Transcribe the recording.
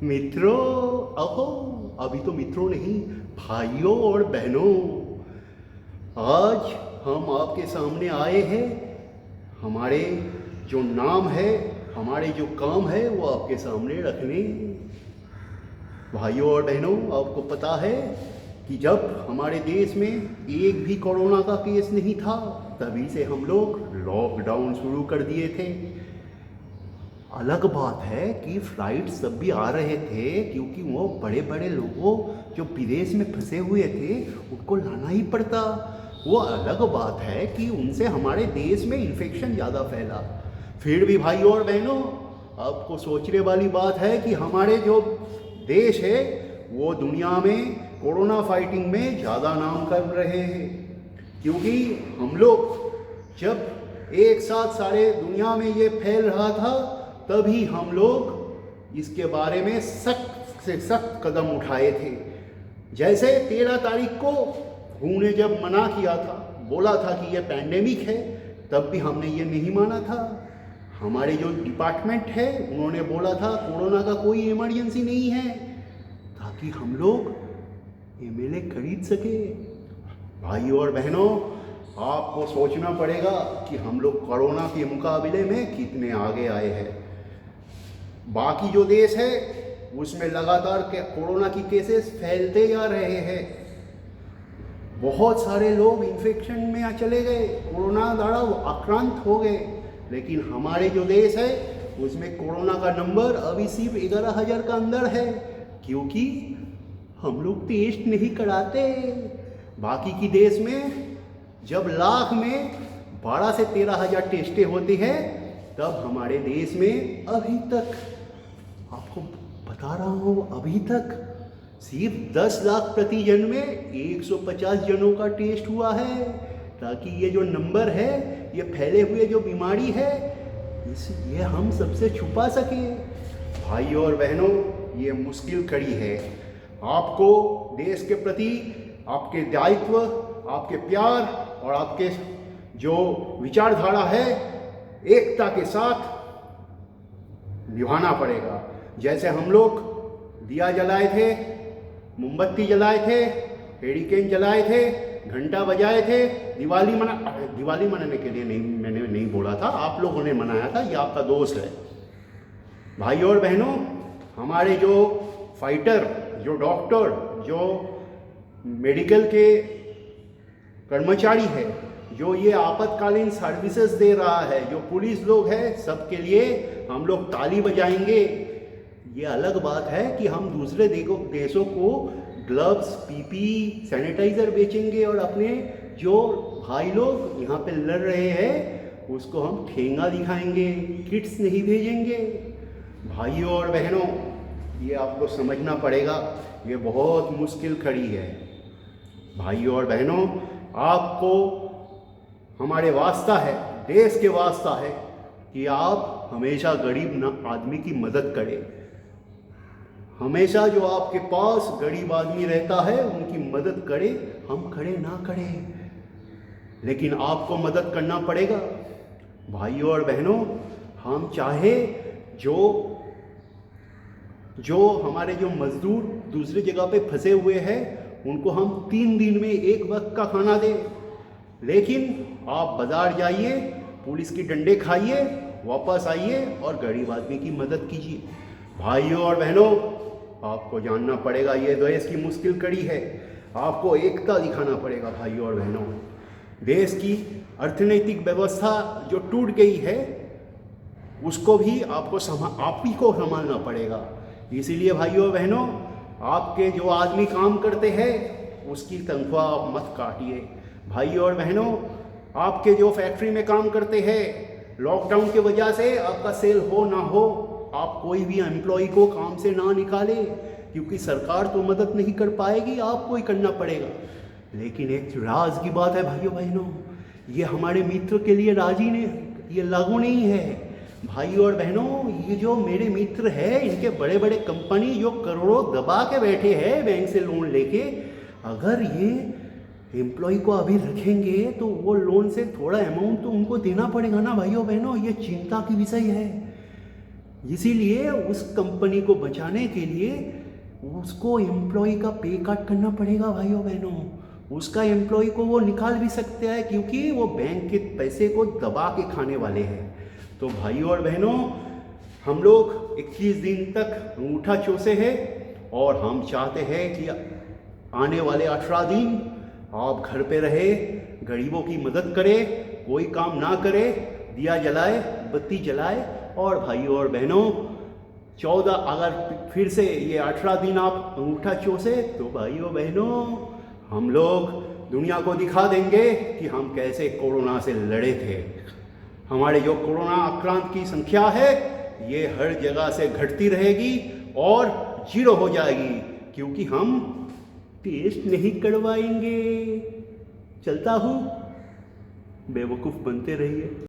मित्रों, अहो, अभी तो मित्रों नहीं, भाइयों और बहनों, आज हम आपके सामने आए हैं। हमारे जो नाम है, हमारे जो काम है, वो आपके सामने रखने। भाइयों और बहनों, आपको पता है कि जब हमारे देश में एक भी कोरोना का केस नहीं था, तभी से हम लोग लॉकडाउन शुरू कर दिए थे। अलग बात है कि फ्लाइट सब भी आ रहे थे, क्योंकि वो बड़े बड़े लोगों जो विदेश में फंसे हुए थे उनको लाना ही पड़ता। वो अलग बात है कि उनसे हमारे देश में इन्फेक्शन ज़्यादा फैला। फिर भी भाइयों और बहनों, आपको सोचने वाली बात है कि हमारे जो देश है वो दुनिया में कोरोना फाइटिंग में ज़्यादा नाम कर रहे हैं, क्योंकि हम लोग जब एक साथ सारे दुनिया में ये फैल रहा था, तभी हम लोग इसके बारे में सख्त से सख्त कदम उठाए थे। जैसे 13 तारीख को उन्होंने जब मना किया था, बोला था कि ये पैंडेमिक है, तब भी हमने ये नहीं माना था। हमारे जो डिपार्टमेंट है उन्होंने बोला था कोरोना का कोई इमरजेंसी नहीं है, ताकि हम लोग एमएलए खरीद सके। भाइयों और बहनों, आपको सोचना पड़ेगा कि हम लोग कोरोना के मुकाबले में कितने आगे आए हैं। बाकी जो देश है उसमें लगातार कोरोना की केसेस फैलते जा रहे हैं। बहुत सारे लोग इन्फेक्शन में चले गए, कोरोना द्वारा आक्रांत हो गए, लेकिन हमारे जो देश है उसमें कोरोना का नंबर अभी सिर्फ 11,000 का अंदर है, क्योंकि हम लोग टेस्ट नहीं कराते। बाकी की देश में जब लाख में 12 से 13,000 टेस्टें होती है, तब हमारे देश में अभी तक, आपको बता रहा हूँ, अभी तक सिर्फ 10 लाख प्रति जन में 150 जनों का टेस्ट हुआ है, ताकि ये जो नंबर है, ये फैले हुए जो बीमारी है, ये हम सबसे छुपा सके। भाइयों और बहनों, ये मुश्किल कड़ी है। आपको देश के प्रति आपके दायित्व, आपके प्यार और आपके जो विचारधारा है, एकता के साथ निभाना पड़ेगा। जैसे हम लोग दिया जलाए थे, मोमबत्ती जलाए थे, हेरिकेन जलाए थे, घंटा बजाए थे, दिवाली मनाने के लिए नहीं, मैंने नहीं बोला था, आप लोगों ने मनाया था, ये आपका दोस्त है। भाइयों और बहनों, हमारे जो फाइटर, जो डॉक्टर, जो मेडिकल के कर्मचारी है, जो ये आपातकालीन सर्विसेज दे रहा है, जो पुलिस लोग हैं, सबके लिए हम लोग ताली बजाएंगे। ये अलग बात है कि हम दूसरे देशों को ग्लव्स, पीपी, सैनिटाइज़र बेचेंगे और अपने जो भाई लोग यहाँ पे लड़ रहे हैं उसको हम ठेंगा दिखाएंगे, किट्स नहीं भेजेंगे। भाइयों और बहनों, ये आपको समझना पड़ेगा, ये बहुत मुश्किल खड़ी है। भाइयों और बहनों, आपको हमारे वास्ता है, देश के वास्ता है कि आप हमेशा गरीब आदमी की मदद करें। हमेशा जो आपके पास गरीब आदमी रहता है उनकी मदद करें, हम करें ना करें, लेकिन आपको मदद करना पड़ेगा। भाइयों और बहनों, हम चाहे जो हमारे जो मजदूर दूसरी जगह पे फंसे हुए हैं उनको हम 3 दिन में एक वक्त का खाना दें, लेकिन आप बाज़ार जाइए, पुलिस की डंडे खाइए, वापस आइए और गरीब आदमी की मदद कीजिए। भाइयों और बहनों, आपको जानना पड़ेगा, ये देश की मुश्किल कड़ी है। आपको एकता दिखाना पड़ेगा। भाइयों और बहनों, देश की अर्थनैतिक व्यवस्था जो टूट गई है उसको भी आप ही को संभालना पड़ेगा। इसीलिए भाइयों और बहनों, आपके जो आदमी काम करते हैं उसकी तनख्वाह आप मत काटिए। भाइयों और बहनों, आपके जो फैक्ट्री में काम करते हैं, लॉकडाउन की वजह से आपका सेल हो ना हो, आप कोई भी एम्प्लॉय को काम से ना निकालें, क्योंकि सरकार तो मदद नहीं कर पाएगी, आपको ही करना पड़ेगा। लेकिन एक राज की बात है भाइयों बहनों, ये हमारे मित्र के लिए राजी नहीं, ये लागू नहीं है। भाइयों और बहनों, ये जो मेरे मित्र हैं, इनके बड़े बड़े कंपनी जो करोड़ों दबा के बैठे हैं बैंक से लोन लेके, अगर ये एम्प्लॉय को अभी रखेंगे तो वो लोन से थोड़ा अमाउंट तो उनको देना पड़ेगा ना। भाइयों बहनों, ये चिंता की विषय है। इसीलिए उस कंपनी को बचाने के लिए उसको एम्प्लॉय का पे कट करना पड़ेगा भाइयों बहनों। उसका एम्प्लॉय को वो निकाल भी सकते हैं क्योंकि वो बैंक के पैसे को दबा के खाने वाले हैं। तो भाइयों और बहनों, हम लोग 21 दिन तक अंगूठा चूसे हैं और हम चाहते हैं कि आने वाले 18 दिन आप घर पे रहे, गरीबों की मदद करे, कोई काम ना करे, दिया जलाए, बत्ती जलाए। और भाइयों और बहनों, 14 अगर फिर से ये 18 दिन आप अंगूठा चूसे तो भाइयों बहनों, हम लोग दुनिया को दिखा देंगे कि हम कैसे कोरोना से लड़े थे। हमारे जो कोरोना आक्रांत की संख्या है ये हर जगह से घटती रहेगी और 0 हो जाएगी क्योंकि हम टेस्ट नहीं करवाएंगे। चलता हूँ, बेवकूफ़ बनते रहिए।